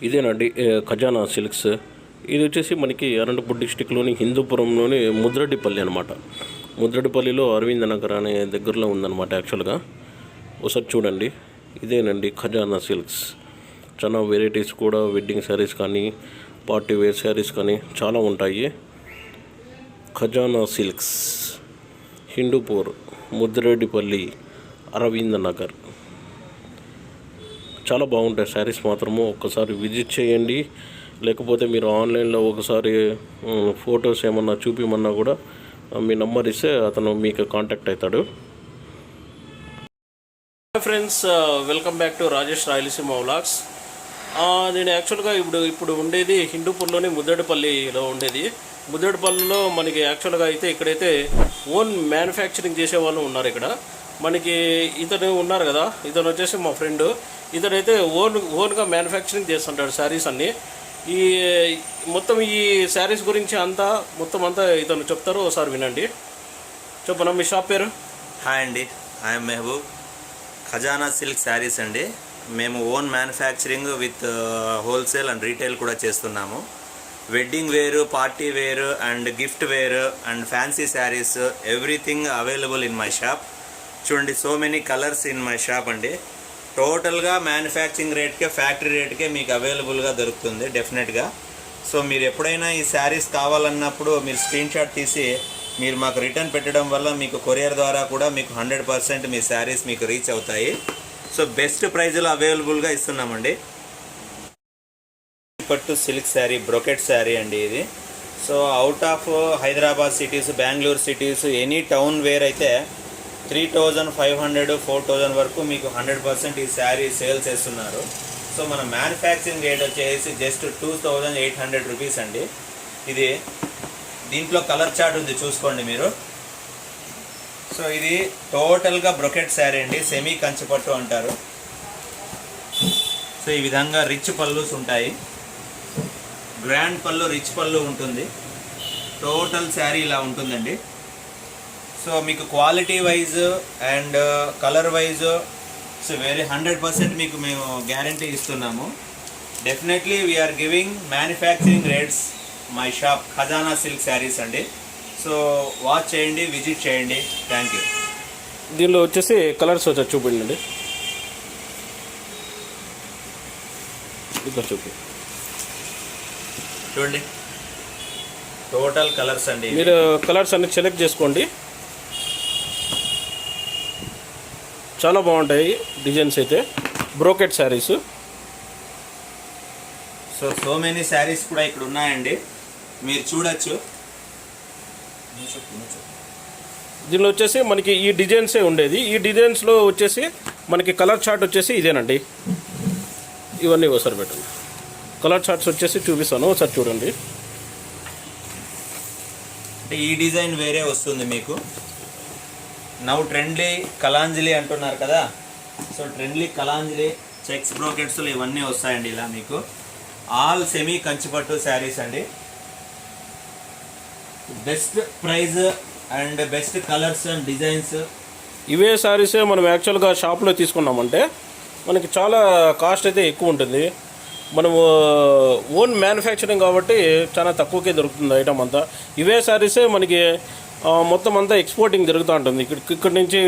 ఇదేనండి ఖజానా సిల్క్స్. ఇది వచ్చేసి మనకి అనంతపూర్ డిస్టిక్లోని హిందూపురంలోని ముద్రడిపల్లి అనమాట. ముద్రడిపల్లిలో అరవింద్ నగర్ అనే దగ్గరలో ఉందన్నమాట యాక్చువల్గా. ఒకసారి చూడండి, ఇదేనండి ఖజానా సిల్క్స్. చాలా వెరైటీస్ కూడా, వెడ్డింగ్ శారీస్ కానీ, పార్టీ వేర్ శారీస్ కానీ చాలా ఉంటాయి. ఖజానా సిల్క్స్, హిందూపూర్, ముద్రడిపల్లి, అరవింద్ నగర్. చాలా బాగుంటాయి శారీస్ మాత్రము. ఒక్కసారి విజిట్ చేయండి. లేకపోతే మీరు ఆన్లైన్లో ఒకసారి ఫొటోస్ ఏమన్నా చూపిమన్నా కూడా మీ నెంబర్ ఇస్తే అతను మీకు కాంటాక్ట్ అవుతాడు. Friends, welcome back to Rajesh Rayalaseema vlogs. నేను యాక్చువల్గా ఇప్పుడు ఉండేది హిందూపూర్లోని ముద్రడిపల్లిలో ఉండేది. ముద్రడిపల్లిలో మనకి యాక్చువల్గా అయితే ఇక్కడైతే ఓన్ మ్యానుఫ్యాక్చరింగ్ చేసే వాళ్ళు ఉన్నారు. ఇక్కడ మనకి ఇతను ఉన్నారు కదా, ఇతను వచ్చేసి మా ఫ్రెండ్. ఇతనైతే ఓన్గా మ్యానుఫ్యాక్చరింగ్ చేస్తుంటాడు శారీస్ అన్నీ. మొత్తం ఈ శారీస్ గురించి మొత్తం అంతా ఇతను చెప్తారు. ఒకసారి వినండి. చెప్పనా మీ షాప్ పేరు? హాయ్ అండి, ఐఎమ్ మెహబూబ్. ఖజానా సిల్క్ శారీస్ అండి. మేము own manufacturing with wholesale and retail కూడా చేస్తున్నాము. వెడ్డింగ్ వేరు, పార్టీ వేరు అండ్ గిఫ్ట్ వేరు and fancy saris, everything available in my shop. చూడండి, so many colours in my shop అండి. టోటల్గా మ్యానుఫ్యాక్చరింగ్ రేట్కే, ఫ్యాక్టరీ రేట్కే మీకు అవైలబుల్గా దొరుకుతుంది డెఫినెట్గా. సో మీరు ఎప్పుడైనా ఈ శారీస్ కావాలన్నప్పుడు మీరు స్క్రీన్ షాట్ తీసి మీరు మాకు రిటర్న్ పెట్టడం వల్ల మీకు కొరియర్ ద్వారా కూడా మీకు 100% మీ శారీస్ మీకు రీచ్ అవుతాయి. సో బెస్ట్ ప్రైజ్లో అవైలబుల్గా ఇస్తున్నామండి. పట్టు సిల్క్ శారీ, బ్రొకెట్ శారీ అండి ఇది. So out of Hyderabad cities, Bengaluru cities, any town where అయితే 3,500, 4,000 వరకు మీకు 100% ఈ శారీ సేల్ చేస్తున్నారు. సో మన మ్యానుఫ్యాక్చరింగ్ రేట్ వచ్చేసి జస్ట్ 2,800 రూపీస్ అండి. ఇది దీంట్లో కలర్ చార్ట్ ఉంది, చూసుకోండి మీరు. సో ఇది టోటల్గా బ్రొకెట్ శారీ అండి, సెమీ కంచిపట్టు అంటారు. సో ఈ విధంగా రిచ్ పళ్ళుస్ ఉంటాయి, గ్రాండ్ పళ్ళు, రిచ్ పళ్ళు ఉంటుంది. టోటల్ శారీ ఇలా ఉంటుందండి. సో మీకు quality wise and colour wise so 100% మీకు మేము గ్యారంటీ ఇస్తున్నాము. Definitely we are giving manufacturing rates my shop Khazana silk saris అండి. సో వాచ్ చేయండి, విజిట్ చేయండి. Thank you. దీనిలో వచ్చేసి కలర్స్ వచ్చి చూపించండి. ఇక్కడ చూడండి, టోటల్ కలర్స్ అండి. మీరు కలర్స్ అన్ని సెలెక్ట్ చేసుకోండి. చాలా బాగుంటాయి డిజైన్స్ అయితే. Brocade saris. So many saris కూడా ఇక్కడ ఉన్నాయండి, మీరు చూడొచ్చు. దీనిలో వచ్చేసి మనకి ఈ డిజైన్సే ఉండేది. ఈ డిజైన్స్లో వచ్చేసి మనకి కలర్ చార్ట్ వచ్చేసి ఇదేనండి. ఇవన్నీ ఒకసారి పెట్టండి. కలర్ చార్ట్స్ వచ్చేసి చూపిస్తాను, ఒకసారి చూడండి. ఈ డిజైన్ వేరే వస్తుంది మీకు. నౌ ట్రెండ్లీ కలాంజలి అంటున్నారు కదా, సో ట్రెండ్లీ కలాంజలి చెక్స్ బ్రోకెట్స్లో ఇవన్నీ వస్తాయండి ఇలా మీకు. ఆల్ సెమీ కంచిపట్టు శారీస్ అండి. Best price and best colours and designs. ఇవే శారీసే మనం యాక్చువల్గా షాప్లో తీసుకున్నామంటే మనకి చాలా కాస్ట్ అయితే ఎక్కువ ఉంటుంది. మనము ఓన్ మ్యానుఫ్యాక్చరింగ్ కాబట్టి చాలా తక్కువకే దొరుకుతుంది ఐటమ్ అంతా. ఇవే శారీసే మనకి మొత్తం అంతా ఎక్స్పోర్టింగ్ జరుగుతూ ఉంటుంది. ఇక్కడ నుంచి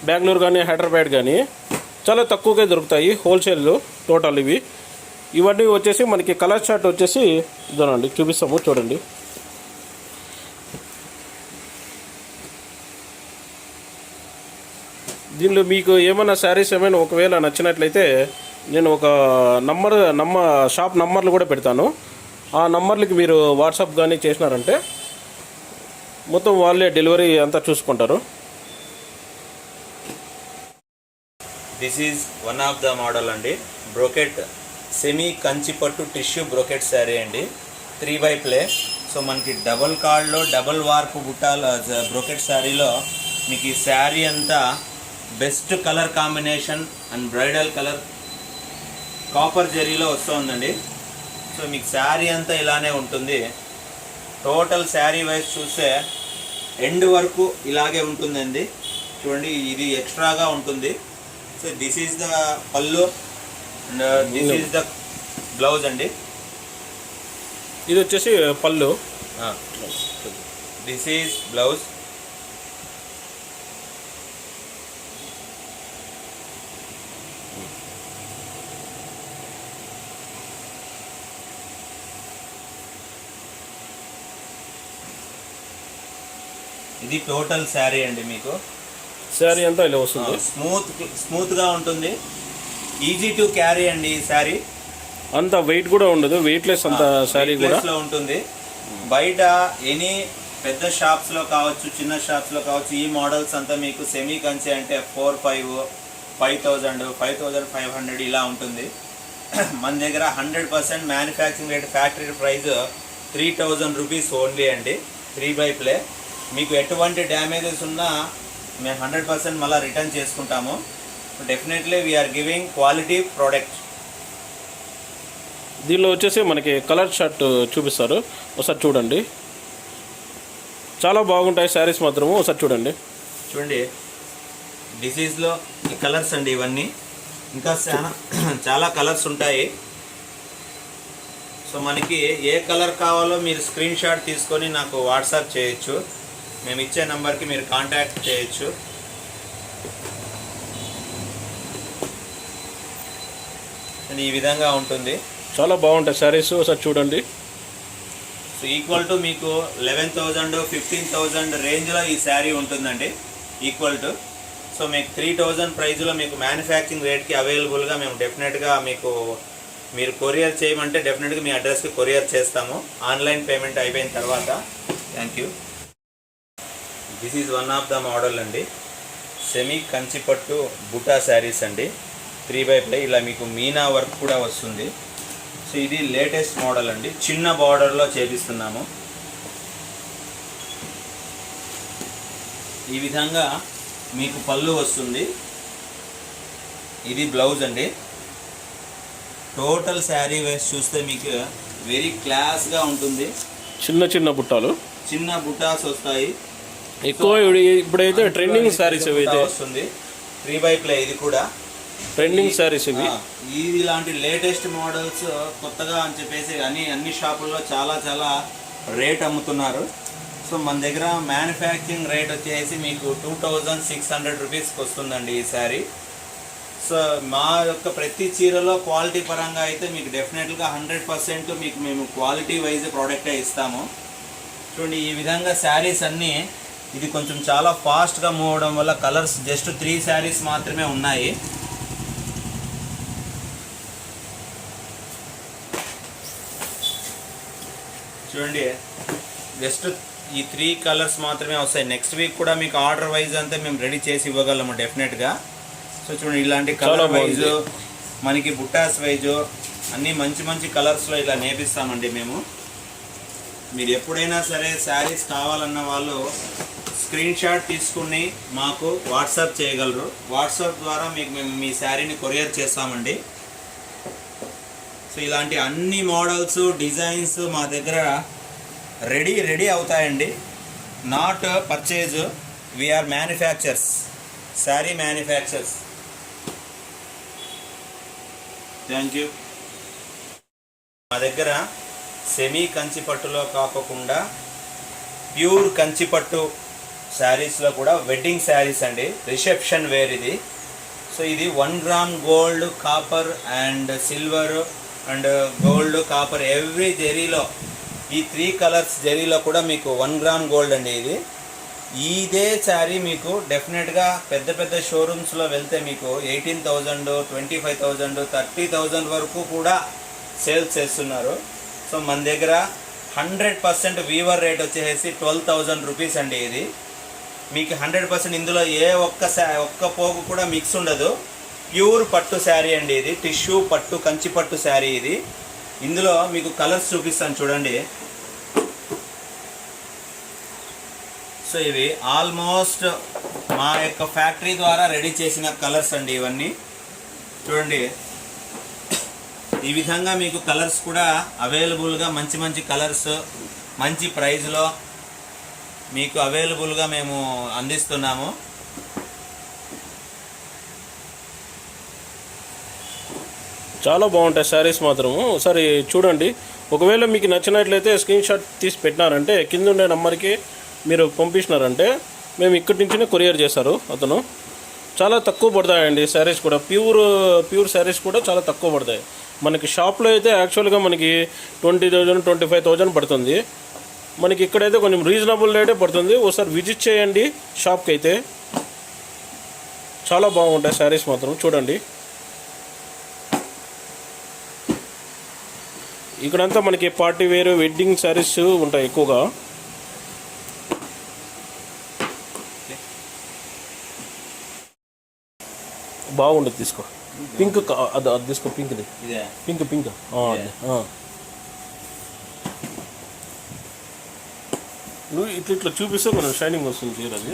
బెంగళూరు కానీ, హైదరాబాద్ కానీ చాలా తక్కువగా దొరుకుతాయి హోల్సేల్. టోటల్ ఇవన్నీ వచ్చేసి మనకి కలర్ చార్ట్ వచ్చేసి ఇదేనండి, చూపిస్తాము చూడండి. దీనిలో మీకు ఏమైనా శారీస్ ఏమైనా ఒకవేళ నచ్చినట్లయితే నేను ఒక షాప్ నంబర్లు కూడా పెడతాను. ఆ నంబర్లకి మీరు వాట్సాప్ కానీ చేసినారంటే మొత్తం వాళ్ళే డెలివరీ అంతా చూసుకుంటారు. This is one of the model అండి. బ్రోకెట్ సెమీ కంచిపట్టు టిష్యూ బ్రోకెట్ శారీ అండి, 3x ప్లే. సో మనకి డబల్ కార్డ్లో డబల్ వార్ప్ బుట్టాల బ్రోకెట్ శారీలో మీకు ఈ శారీ అంతా best colour combination and bridal colour copper జరీలో వస్తుందండి. సో మీకు శారీ అంతా ఇలానే ఉంటుంది. టోటల్ శారీ వైజ్ చూస్తే ఎండ్ వరకు ఇలాగే ఉంటుందండి. చూడండి, ఇది ఎక్స్ట్రాగా ఉంటుంది. So this is the pallu and this is the blouse అండి. ఇది వచ్చేసి పళ్ళు. This is blouse. ఇది టోటల్ శారీ అండి. మీకు శారీ అంతా ఇలా వస్తుంది. స్మూత్గా ఉంటుంది, ఈజీ టు క్యారీ అండి. ఈ శారీ అంత వెయిట్ కూడా ఉండదు, వెయిట్లెస్ అంత శారీ కూడా ఉంటుంది. బయట ఎనీ పెద్ద షాప్స్లో కావచ్చు, చిన్న షాప్స్లో కావచ్చు, ఈ మోడల్స్ అంతా మీకు సెమీ కంచి అంటే 4,500, 5,000, 5,500 ఇలా ఉంటుంది. మన దగ్గర 100% manufacturing rate factory price 3,000 rupees only అండి. 3/ప్లే. మీకు ఎటువంటి డ్యామేజెస్ ఉన్నా మేము 100% మళ్ళీ రిటర్న్ చేసుకుంటాము. Definitely we are giving quality product. దీనిలో వచ్చేసి మనకి కలర్ షర్ట్ చూపిస్తారు, ఒకసారి చూడండి. చాలా బాగుంటాయి శారీస్ మాత్రము, ఒకసారి చూడండి. చూడండి, డిసీజ్లో ఈ కలర్స్ అండి ఇవన్నీ. ఇంకా చాలా కలర్స్ ఉంటాయి. సో మనకి ఏ కలర్ కావాలో మీరు స్క్రీన్ షాట్ తీసుకొని నాకు వాట్సాప్ చేయొచ్చు. మేము ఇచ్చే నెంబర్కి మీరు కాంటాక్ట్ చేయొచ్చు. ఈ విధంగా ఉంటుంది. చాలా బాగుంటాయి శారీస్, ఒకసారి చూడండి. సో ఈక్వల్ టు మీకు 11,000, 15,000 రేంజ్లో ఈ శారీ ఉంటుందండి. Equal to. సో మీకు 3,000 ప్రైజ్లో మీకు మ్యానుఫ్యాక్చరింగ్ రేట్కి అవైలబుల్గా మేము డెఫినెట్గా మీకు, మీరు కొరియర్ చేయమంటే డెఫినెట్గా మీ అడ్రస్కి కొరియర్ చేస్తాము, ఆన్లైన్ పేమెంట్ అయిపోయిన తర్వాత. Thank you. This is one of the model అండి. సెమీ కంచిపట్టు బుటా శారీస్ అండి. 3/ప్లే. ఇలా మీకు మీనా వర్క్ కూడా వస్తుంది. సో ఇది లేటెస్ట్ మోడల్ అండి. చిన్న బార్డర్లో చేపిస్తున్నాము. ఈ విధంగా మీకు పళ్ళు వస్తుంది. ఇది బ్లౌజ్ అండి. టోటల్ శారీ వేసి చూస్తే మీకు వెరీ క్లాస్గా ఉంటుంది. చిన్న చిన్న బుట్టాలు, చిన్న బుటాస్ వస్తాయి. ఎక్కువ ఇప్పుడైతే ట్రెండింగ్ శారీస్ అయితే వస్తుంది. 3/ప్లే. ఇది కూడా ట్రెండింగ్ శారీస్ ఇవి. ఇలాంటి లేటెస్ట్ మోడల్స్ కొత్తగా అని చెప్పేసి అన్ని షాపుల్లో చాలా రేట్ అమ్ముతున్నారు. సో మన దగ్గర మ్యానుఫ్యాక్చరింగ్ రేట్ వచ్చేసి మీకు 2,600 రూపీస్కి వస్తుందండి ఈ శారీ. సో మా యొక్క ప్రతి చీరలో క్వాలిటీ పరంగా అయితే మీకు డెఫినెట్గా 100% మీకు మేము క్వాలిటీ వైజ్ ప్రోడక్టే ఇస్తాము. చూడండి, ఈ విధంగా శారీస్ అన్నీ, ఇది కొంచెం చాలా ఫాస్ట్గా మూవ్ అవడం వల్ల కలర్స్ జస్ట్ 3 శారీస్ మాత్రమే ఉన్నాయి. చూడండి, జస్ట్ ఈ 3 కలర్స్ మాత్రమే వస్తాయి. నెక్స్ట్ వీక్ కూడా మీకు ఆర్డర్ వైజ్ అంతా మేము రెడీ చేసి ఇవ్వగలము డెఫినెట్గా. సో చూడండి, ఇలాంటి కలర్ వైజ్, మనకి బుట్టాస్ వైజ్ అన్నీ మంచి కలర్స్లో ఇలా నేపిస్తామండి మేము. మీరు ఎప్పుడైనా సరే శారీస్ కావాలన్న వాళ్ళు స్క్రీన్ షాట్ తీసుకుని మాకు వాట్సాప్ చేయగలరు. వాట్సాప్ ద్వారా మీకు మేము మీ శారీని కొరియర్ చేస్తామండి. సో ఇలాంటి అన్ని మోడల్స్, డిజైన్స్ మా దగ్గర రెడీ అవుతాయండి. Not purchase, we are manufacturers, sari manufacturers. Thank you. మా దగ్గర సెమీ కంచిపట్టులో కాకుండా ప్యూర్ కంచిపట్టు శారీస్లో కూడా వెడ్డింగ్ శారీస్ అండి, రిసెప్షన్ వేర్ ఇది. సో ఇది 1 gram gold, copper and silver and gold, copper every జెరీలో, ఈ 3 కలర్స్ జెరీలో కూడా మీకు 1 గ్రామ్ గోల్డ్ అండి ఇది. ఇదే శారీ మీకు డెఫినెట్గా పెద్ద షోరూమ్స్లో వెళ్తే మీకు 18,000, 25,000, 30,000 వరకు కూడా సేల్స్ చేస్తున్నారు. సో మన దగ్గర 100% వీవర్ రేట్ వచ్చేసి 12,000 రూపీస్ అండి. ఇది మీకు 100% ఇందులో ఏ ఒక్క పోగు కూడా మిక్స్ ఉండదు. ప్యూర్ పట్టు శారీ అండి ఇది, టిష్యూ పట్టు, కంచి పట్టు శారీ ఇది. ఇందులో మీకు కలర్స్ చూపిస్తాను చూడండి. సో ఇవి ఆల్మోస్ట్ మా యొక్క ఫ్యాక్టరీ ద్వారా రెడీ చేసిన కలర్స్ అండి ఇవన్నీ. చూడండి, ఈ విధంగా మీకు కలర్స్ కూడా అవైలబుల్గా, మంచి కలర్స్ మంచి ప్రైస్లో మీకు అవైలబుల్గా మేము అందిస్తున్నాము. చాలా బాగుంటాయి శారీస్ మాత్రము. ఒకసారి చూడండి. ఒకవేళ మీకు నచ్చినట్లయితే స్క్రీన్ షాట్ తీసి పెట్టినారంటే కింద ఉండే నెంబర్కి మీరు పంపించినారంటే మేము ఇక్కడి నుంచినే కొరియర్ చేస్తారు అతను. చాలా తక్కువ పడతాయండి శారీస్ కూడా. ప్యూర్ శారీస్ కూడా చాలా తక్కువ పడతాయి. మనకి షాప్లో అయితే యాక్చువల్గా మనకి 20,000 25,000 పడుతుంది. మనకి ఇక్కడైతే కొంచెం రీజనబుల్ రేటే పడుతుంది. ఒకసారి విజిట్ చేయండి షాప్కి అయితే. చాలా బాగుంటాయి శారీస్ మాత్రం. చూడండి, ఇక్కడంతా మనకి పార్టీ వేర్ వెడ్డింగ్ శారీస్ ఉంటాయి ఎక్కువగా. బాగుండదు. తీసుకో పింక్, అది తీసుకో పింక్ది. పింక్ నువ్వు ఇట్లా చూపిస్తే కొంచెం షైనింగ్ వస్తుంది చీర. అది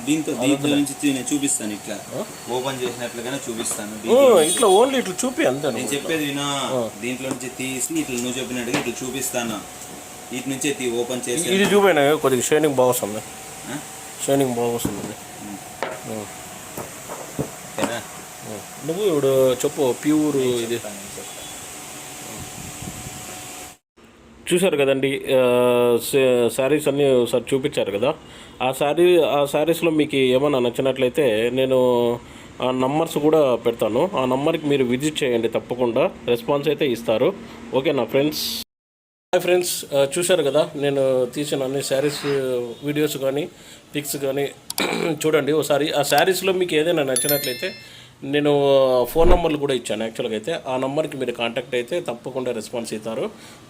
దీంట్లో నుంచి నేను చూపిస్తాను. ఇట్లా ఓపెన్ చేసినట్లుగానే చూపిస్తాను. ఇట్లా ఓన్లీ ఇట్లా చూపి అంతే. నేను చెప్పేది వినా. దీంట్లో నుంచి తీసి ఇట్లా నువ్వు చెప్పినట్టుగా ఇట్లా చూపిస్తాను. ఇటు నుంచే ఓపెన్ చేసి ఇది చూపినా కొద్దిగా షైనింగ్ బాగా వస్తుంది. షైనింగ్ బాగా వస్తుంది. నువ్వు ఇప్పుడు చెప్పు ప్యూర్ ఇది చూశారు కదండి. శారీస్ అన్నీ ఒకసారి చూపించారు కదా. ఆ శారీస్లో మీకు ఏమైనా నచ్చినట్లయితే నేను ఆ నంబర్స్ కూడా పెడతాను. ఆ నంబర్కి మీరు విజిట్ చేయండి, తప్పకుండా రెస్పాన్స్ అయితే ఇస్తారు. ఓకేనా ఫ్రెండ్స్? హాయ్ ఫ్రెండ్స్, చూశారు కదా నేను తీసిన అన్ని శారీస్ వీడియోస్ కానీ పిక్స్ కానీ చూడండి ఒకసారి. ఆ శారీస్లో మీకు ఏదైనా నచ్చినట్లయితే నేను ఫోన్ నెంబర్లు కూడా ఇచ్చాను యాక్చువల్గా అయితే. ఆ నెంబర్కి మీరు కాంటాక్ట్ అయితే తప్పకుండా రెస్పాన్స్ ఇస్తారు.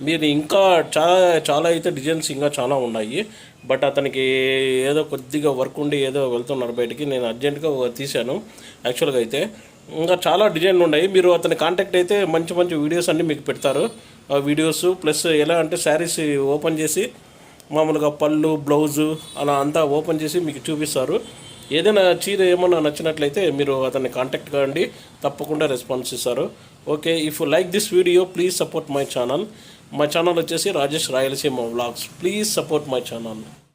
మీరు ఇంకా చాలా అయితే డిజైన్స్ ఇంకా చాలా ఉన్నాయి. బట్ అతనికి ఏదో కొద్దిగా వర్క్ ఉండి ఏదో వెళ్తున్నారు బయటికి. నేను అర్జెంటుగా తీశాను యాక్చువల్గా అయితే. ఇంకా చాలా డిజైన్లు ఉన్నాయి. మీరు అతని కాంటాక్ట్ అయితే మంచి మంచి వీడియోస్ అన్నీ మీకు పెడతారు. ఆ వీడియోస్ ప్లస్ ఎలా అంటే శారీస్ ఓపెన్ చేసి మామూలుగా పళ్ళు బ్లౌజు అలా అంతా ఓపెన్ చేసి మీకు చూపిస్తారు. ఏదైనా చీర ఏమన్నా నచ్చినట్లయితే మీరు అతన్ని కాంటాక్ట్ కాండి, తప్పకుండా రెస్పాన్స్ ఇస్తారు. Okay, if you like this video please support my channel. మా ఛానల్ వచ్చేసి Rajesh Rayalaseema vlogs. Please support my channel.